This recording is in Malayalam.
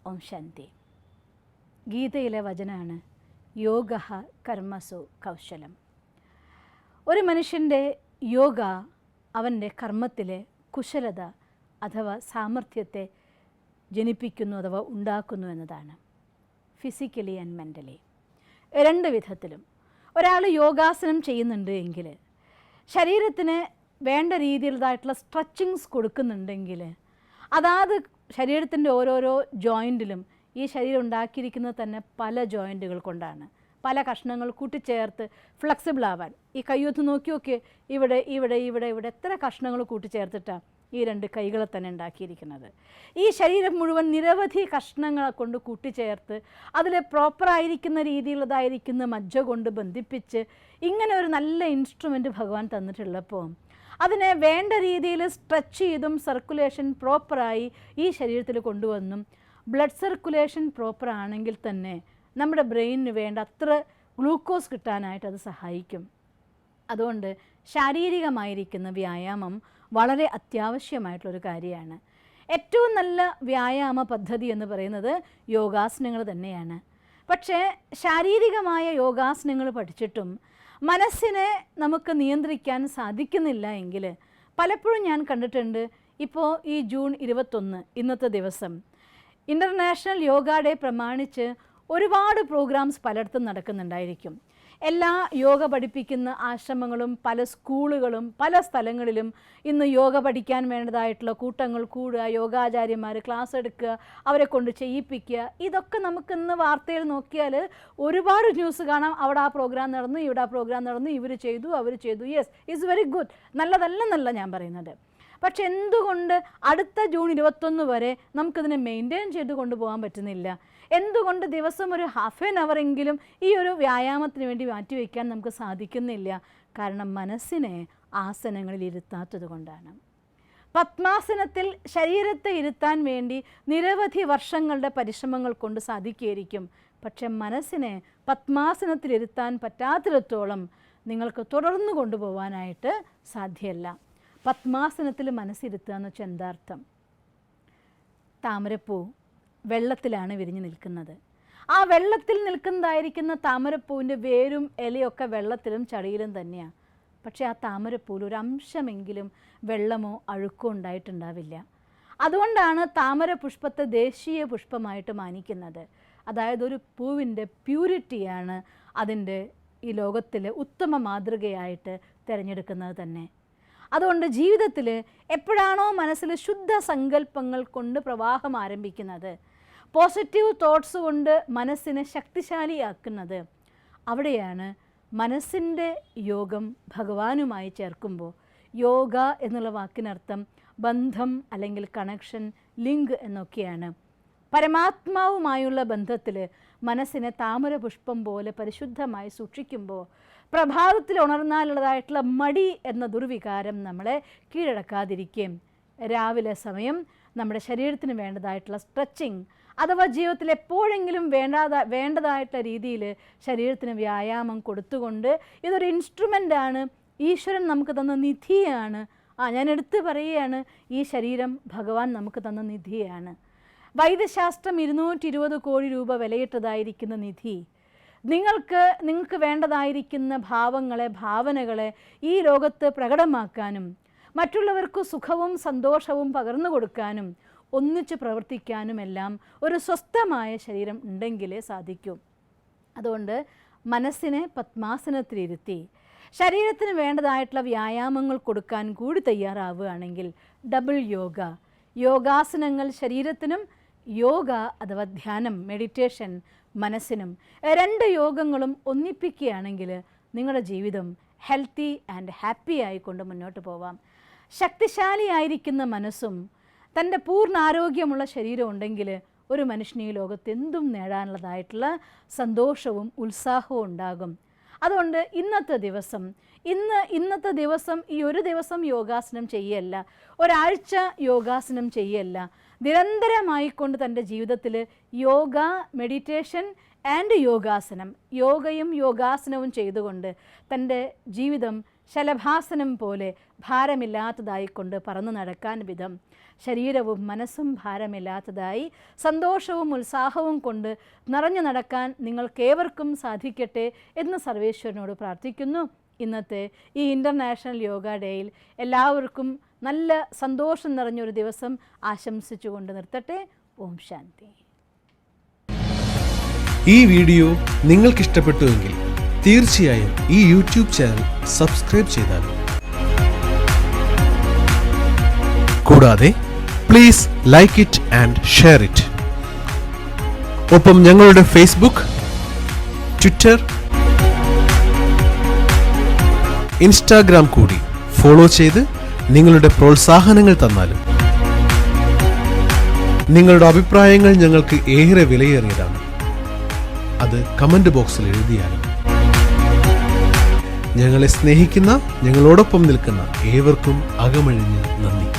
ഓം ശാന്തി. ഗീതയിലെ വചനമാണ് യോഗ കർമ്മസു കൗശലം. ഒരു മനുഷ്യൻ്റെ യോഗ അവൻ്റെ കർമ്മത്തിലെ കുശലത അഥവാ സാമർഥ്യത്തെ ജനിപ്പിക്കുന്നു അഥവാ ഉണ്ടാക്കുന്നു എന്നതാണ്. ഫിസിക്കലി ആൻഡ് മെൻ്റലി രണ്ട് വിധത്തിലും ഒരാൾ യോഗാസനം ചെയ്യുന്നുണ്ട് എങ്കിൽ, ശരീരത്തിന് വേണ്ട രീതിയിലുള്ളതായിട്ടുള്ള സ്ട്രെച്ചിങ്സ് കൊടുക്കുന്നുണ്ടെങ്കിൽ, അതാത് ശരീരത്തിൻ്റെ ഓരോരോ ജോയിൻറ്റിലും, ഈ ശരീരം ഉണ്ടാക്കിയിരിക്കുന്നത് തന്നെ പല ജോയിൻറ്റുകൾ കൊണ്ടാണ്, പല കഷ്ണങ്ങൾ കൂട്ടിച്ചേർത്ത് ഫ്ലെക്സിബിൾ ആവാൻ. ഈ കയ്യൊത്ത് നോക്കി നോക്കി, ഇവിടെ ഇവിടെ ഇവിടെ ഇവിടെ എത്ര കഷ്ണങ്ങൾ കൂട്ടിച്ചേർത്തിട്ടാണ് ഈ രണ്ട് കൈകളെ തന്നെ ഉണ്ടാക്കിയിരിക്കുന്നത്. ഈ ശരീരം മുഴുവൻ നിരവധി കഷ്ണങ്ങളെ കൊണ്ട് കൂട്ടിച്ചേർത്ത് അതിൽ പ്രോപ്പറായിരിക്കുന്ന രീതിയിലുള്ളതായിരിക്കുന്ന മജ്ജ കൊണ്ട് ബന്ധിപ്പിച്ച് ഇങ്ങനെ ഒരു നല്ല ഇൻസ്ട്രുമെൻറ്റ് ഭഗവാൻ തന്നിട്ടുള്ളപ്പോൾ അതിനെ വേണ്ട രീതിയിൽ സ്ട്രെച്ച് ചെയ്തും സർക്കുലേഷൻ പ്രോപ്പറായി ഈ ശരീരത്തിൽ കൊണ്ടുവന്നും ബ്ലഡ് സർക്കുലേഷൻ പ്രോപ്പർ ആണെങ്കിൽ തന്നെ നമ്മുടെ ബ്രെയിനിന് വേണ്ട അത്ര ഗ്ലൂക്കോസ് കിട്ടാനായിട്ട് അത് സഹായിക്കും. അതുകൊണ്ട് ശാരീരികമായിരിക്കുന്ന വ്യായാമം വളരെ അത്യാവശ്യമായിട്ടുള്ളൊരു കാര്യമാണ്. ഏറ്റവും നല്ല വ്യായാമ പദ്ധതി എന്ന് പറയുന്നത് യോഗാസനങ്ങൾ തന്നെയാണ്. പക്ഷേ ശാരീരികമായ യോഗാസനങ്ങൾ പഠിച്ചിട്ടും മനസ്സിനെ നമുക്ക് നിയന്ത്രിക്കാൻ സാധിക്കുന്നില്ല എങ്കിൽ, പലപ്പോഴും ഞാൻ കണ്ടിട്ടുണ്ട്, ഇപ്പോൾ ഈ ജൂൺ 21 ഇന്നത്തെ ദിവസം ഇൻ്റർനാഷണൽ യോഗ ഡേ പ്രമാണിച്ച് ഒരുപാട് പ്രോഗ്രാംസ് പലയിടത്തും നടക്കുന്നുണ്ടായിരിക്കും. എല്ലാ യോഗ പഠിപ്പിക്കുന്ന ആശ്രമങ്ങളും പല സ്കൂളുകളും പല സ്ഥലങ്ങളിലും ഇന്ന് യോഗ പഠിക്കാൻ വേണ്ടതായിട്ടുള്ള കൂട്ടങ്ങൾ കൂടുക, യോഗാചാര്യന്മാർ ക്ലാസ് എടുക്കുക, അവരെ കൊണ്ട് ചെയ്യിപ്പിക്കുക. ഇതൊക്കെ നമുക്കിന്ന് വാർത്തയിൽ നോക്കിയാൽ ഒരുപാട് ന്യൂസ് കാണാം. അവിടെ ആ പ്രോഗ്രാം നടന്നു, ഇവിടെ ആ പ്രോഗ്രാം നടന്നു, ഇവർ ചെയ്തു, അവർ ചെയ്തു. യെസ്, ഇറ്റ്സ് വെരി ഗുഡ്, നല്ലതല്ലെന്നല്ല ഞാൻ പറയുന്നത്. പക്ഷെ എന്തുകൊണ്ട് അടുത്ത ജൂൺ 21 വരെ നമുക്കിതിനെ മെയിൻറ്റെയിൻ ചെയ്ത് കൊണ്ടുപോകാൻ പറ്റുന്നില്ല? എന്തുകൊണ്ട് ദിവസം ഒരു ഹാഫ് ആൻ അവറെങ്കിലും ഈ ഒരു വ്യായാമത്തിന് വേണ്ടി മാറ്റിവെക്കാൻ നമുക്ക് സാധിക്കുന്നില്ല? കാരണം മനസ്സിനെ ആസനങ്ങളിൽ ഇരുത്താത്തത് കൊണ്ടാണ്. പത്മാസനത്തിൽ ശരീരത്തെ ഇരുത്താൻ വേണ്ടി നിരവധി വർഷങ്ങളുടെ പരിശ്രമങ്ങൾ കൊണ്ട് സാധിക്കുകയായിരിക്കും. പക്ഷെ മനസ്സിനെ പത്മാസനത്തിലിരുത്താൻ പറ്റാത്തിടത്തോളം നിങ്ങൾക്ക് തുടർന്നു കൊണ്ടുപോകാനായിട്ട് സാധ്യമല്ല. പത്മാസനത്തിൽ മനസ്സിരുത്തുക എന്ന് വെച്ചാൽ എന്താർത്ഥം? താമരപ്പൂ വെള്ളത്തിലാണ് വിരിഞ്ഞു നിൽക്കുന്നത്. ആ വെള്ളത്തിൽ നിൽക്കുന്നതായിരിക്കുന്ന താമരപ്പൂവിൻ്റെ വേരും ഇലയൊക്കെ വെള്ളത്തിലും ചളിയിലും തന്നെയാണ്. പക്ഷേ ആ താമരപ്പൂവിൽ ഒരു അംശമെങ്കിലും വെള്ളമോ അഴുക്കോ ഉണ്ടായിട്ടുണ്ടാവില്ല. അതുകൊണ്ടാണ് താമര പുഷ്പത്തെ ദേശീയ പുഷ്പമായിട്ട് മാനിക്കുന്നത്. അതായത് ഒരു പൂവിൻ്റെ പ്യൂരിറ്റിയാണ് അതിൻ്റെ ഈ ലോകത്തിലെ ഉത്തമ മാതൃകയായിട്ട് തിരഞ്ഞെടുക്കുന്നത് തന്നെ. അതുകൊണ്ട് ജീവിതത്തിൽ എപ്പോഴാണോ മനസ്സിൽ ശുദ്ധ സങ്കല്പങ്ങൾ കൊണ്ട് പ്രവാഹം ആരംഭിക്കുന്നത്, പോസിറ്റീവ് തോട്ട്സ് കൊണ്ട് മനസ്സിനെ ശക്തിശാലിയാക്കുന്നത്, അവിടെയാണ് മനസ്സിൻ്റെ യോഗം ഭഗവാനുമായി ചേർക്കുമ്പോൾ, യോഗ എന്നുള്ള വാക്കിനർത്ഥം ബന്ധം അല്ലെങ്കിൽ കണക്ഷൻ, ലിങ്ക് എന്നൊക്കെയാണ്. പരമാത്മാവുമായുള്ള ബന്ധത്തിൽ മനസ്സിനെ താമര പുഷ്പം പോലെ പരിശുദ്ധമായി സൂക്ഷിക്കുമ്പോൾ പ്രഭാതത്തിൽ ഉണർന്നാലുള്ളതായിട്ടുള്ള മടി എന്ന ദുർവികാരം നമ്മളെ കീഴടക്കാതിരിക്കുകയും രാവിലെ സമയം നമ്മുടെ ശരീരത്തിന് വേണ്ടതായിട്ടുള്ള സ്ട്രെച്ചിങ് അഥവാ ജീവിതത്തിൽ എപ്പോഴെങ്കിലും വേണ്ടതായിട്ടുള്ള രീതിയിൽ ശരീരത്തിന് വ്യായാമം കൊടുത്തുകൊണ്ട്, ഇതൊരു ഇൻസ്ട്രുമെൻ്റാണ്, ഈശ്വരൻ നമുക്ക് തന്ന നിധിയാണ്. ഞാൻ എടുത്തു പറയുകയാണ്, ഈ ശരീരം ഭഗവാൻ നമുക്ക് തന്ന നിധിയാണ്. വൈദ്യശാസ്ത്രം 220 കോടി രൂപ വിലയിട്ടതായിരിക്കുന്ന നിധി നിങ്ങൾക്ക് വേണ്ടതായിരിക്കുന്ന ഭാവനകളെ ഈ ലോകത്ത് പ്രകടമാക്കാനും മറ്റുള്ളവർക്ക് സുഖവും സന്തോഷവും പകർന്നു കൊടുക്കാനും ഒന്നിച്ച് പ്രവർത്തിക്കാനുമെല്ലാം ഒരു സ്വസ്ഥമായ ശരീരം ഉണ്ടെങ്കിലേ സാധിക്കൂ. അതുകൊണ്ട് മനസ്സിനെ പത്മാസനത്തിലിരുത്തി ശരീരത്തിന് വേണ്ടതായിട്ടുള്ള വ്യായാമങ്ങൾ കൊടുക്കാൻ കൂടി തയ്യാറാവുകയാണെങ്കിൽ ഡബിൾ യോഗാസനങ്ങൾ ശരീരത്തിനും യോഗ അഥവാ ധ്യാനം, മെഡിറ്റേഷൻ മനസ്സിനും, രണ്ട് യോഗങ്ങളും ഒന്നിപ്പിക്കുകയാണെങ്കിൽ നിങ്ങളുടെ ജീവിതം ഹെൽത്തി ആൻഡ് ഹാപ്പി ആയിക്കൊണ്ട് മുന്നോട്ട് പോവാം. ശക്തിശാലിയായിരിക്കുന്ന മനസ്സും തൻ്റെ പൂർണ്ണ ആരോഗ്യമുള്ള ശരീരം ഉണ്ടെങ്കിൽ ഒരു മനുഷ്യന് ഈ ലോകത്ത് എന്തും നേടാനുള്ളതായിട്ടുള്ള സന്തോഷവും ഉത്സാഹവും ഉണ്ടാകും. അതുകൊണ്ട് ഇന്നത്തെ ദിവസം ഈ ഒരു ദിവസം യോഗാസനം ചെയ്യല്ല, ഒരാഴ്ച യോഗാസനം ചെയ്യല്ല, നിരന്തരമായിക്കൊണ്ട് തൻ്റെ ജീവിതത്തിൽ യോഗ, മെഡിറ്റേഷൻ ആൻഡ് യോഗാസനം, യോഗയും യോഗാസനവും ചെയ്തുകൊണ്ട് തൻ്റെ ജീവിതം ശലഭാസനം പോലെ ഭാരമില്ലാത്തതായിക്കൊണ്ട് പറന്നു നടക്കാൻ വിധം ശരീരവും മനസ്സും ഭാരമില്ലാത്തതായി സന്തോഷവും ഉത്സാഹവും കൊണ്ട് നിറഞ്ഞു നടക്കാൻ നിങ്ങൾക്കേവർക്കും സാധിക്കട്ടെ എന്ന് സർവേശ്വരനോട് പ്രാർത്ഥിക്കുന്നു. ഇന്നത്തെ ഈ ഇൻ്റർനാഷണൽ യോഗ ഡേയിൽ എല്ലാവർക്കും നല്ല സന്തോഷം നിറഞ്ഞൊരു ദിവസം ആശംസിച്ചുകൊണ്ട് നിർത്തട്ടെ. ഓം ശാന്തി. ഈ വീഡിയോ നിങ്ങൾക്കിഷ്ടപ്പെട്ടുവെങ്കിൽ തീർച്ചയായും ഈ യൂട്യൂബ് ചാനൽ സബ്സ്ക്രൈബ് ചെയ്താലും കൂടാതെ please like it and share it. ഒപ്പം ഞങ്ങളുടെ ഫേസ്ബുക്ക്, ട്വിറ്റർ, ഇൻസ്റ്റാഗ്രാം കൂടി ഫോളോ ചെയ്ത് നിങ്ങളുടെ പ്രോത്സാഹനങ്ങൾ തന്നാലും. നിങ്ങളുടെ അഭിപ്രായങ്ങൾ ഞങ്ങൾക്ക് ഏറെ വിലയേറിയതാണ്. അത് കമന്റ് ബോക്സിൽ എഴുതിയാലും. ഞങ്ങളെ സ്നേഹിക്കുന്ന, ഞങ്ങളോടൊപ്പം നിൽക്കുന്ന ഏവർക്കും അകമഴിഞ്ഞ് നന്ദി.